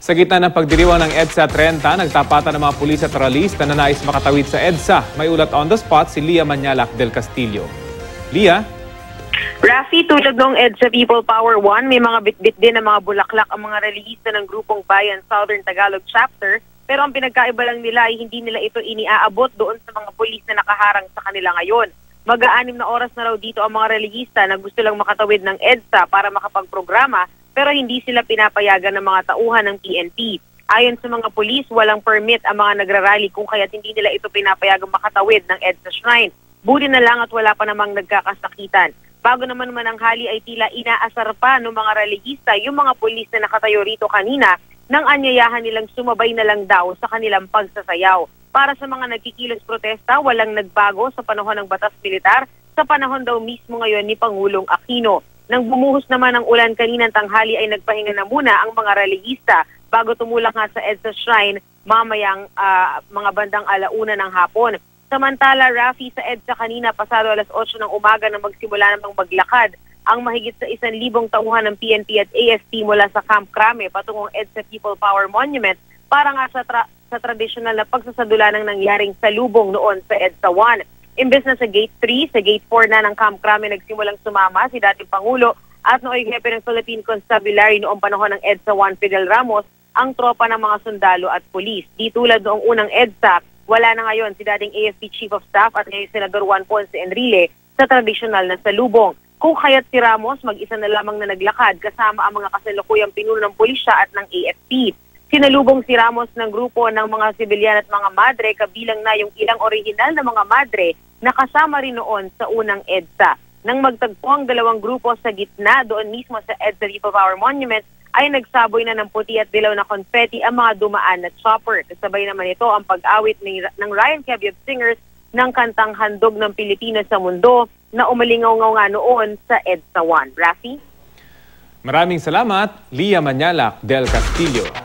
Sa gitna ng pagdiriwang ng EDSA 30, nagtapatan ng mga pulis at ralista na nais makatawid sa EDSA. May ulat on the spot si Lia Manyalac del Castillo. Lia? Rafi, tulad ng EDSA People Power 1, may mga bitbit din ng mga bulaklak ang mga relihista ng Grupong Bayan Southern Tagalog Chapter, pero ang pinagkaiba lang nila ay hindi nila ito iniaabot doon sa mga pulis na nakaharang sa kanila ngayon. Mag-6 na oras na raw dito ang mga relihista na gusto lang makatawid ng EDSA para makapagprograma, pero hindi sila pinapayagan ng mga tauhan ng PNP. Ayon sa mga pulis, walang permit ang mga nagrarally kung kaya't hindi nila ito pinapayagang makatawid ng EDSA Shrine. Buti na lang at wala pa namang nagkakasakitan. Bago naman mananghali ay tila inaasar pa ng mga relihista yung mga pulis na nakatayo rito kanina nang anyayahan nilang sumabay na lang daw sa kanilang pagsasayaw. Para sa mga nagkikilos protesta, walang nagbago sa panahon ng batas militar sa panahon daw mismo ngayon ni Pangulong Aquino. Nang bumuhos naman ang ulan kaninang tanghali ay nagpahinga na muna ang mga relihista bago tumulak nga sa EDSA Shrine mamayang mga bandang 1:00 ng hapon. Samantala, Rafi, sa EDSA kanina pasado 8:00 ng umaga na magsimula namang maglakad ang mahigit sa 1,000 tauhan ng PNP at AFP mula sa Camp Crame patungong EDSA People Power Monument para nga sa tradisyonal na pagsasadula ng nangyaring salubong noon sa EDSA 1. Imbes na sa Gate 3, sa Gate 4 na ng Camp Crame nagsimulang sumama si dating Pangulo at nooy hepe ng Philippine Constabulary noong panahon ng EDSA 1 Fidel Ramos ang tropa ng mga sundalo at pulis. Di tulad noong unang EDSA, wala na ngayon si dating AFP Chief of Staff at ngayon Senador Juan Ponce Enrile sa tradisyonal na salubong. Kung kaya't si Ramos mag-isa na lamang na naglakad kasama ang mga kasalukuyang pinuno ng pulisya at ng AFP. Sinalubong si Ramos ng grupo ng mga sibilyan at mga madre kabilang na yung ilang orihinal na mga madre na kasama rin noon sa unang EDSA. Nang magtagpo ang dalawang grupo sa gitna doon mismo sa EDSA People Power Monument ay nagsaboy na ng puti at dilaw na confetti ang mga dumaan na chopper. Kasabay naman ito ang pag-awit ng Ryan Cabiab Singers ng kantang Handog ng Pilipinas sa Mundo na umalingaw-ngaw nga noon sa EDSA 1. Rafi? Maraming salamat, Lia Manyalac del Castillo.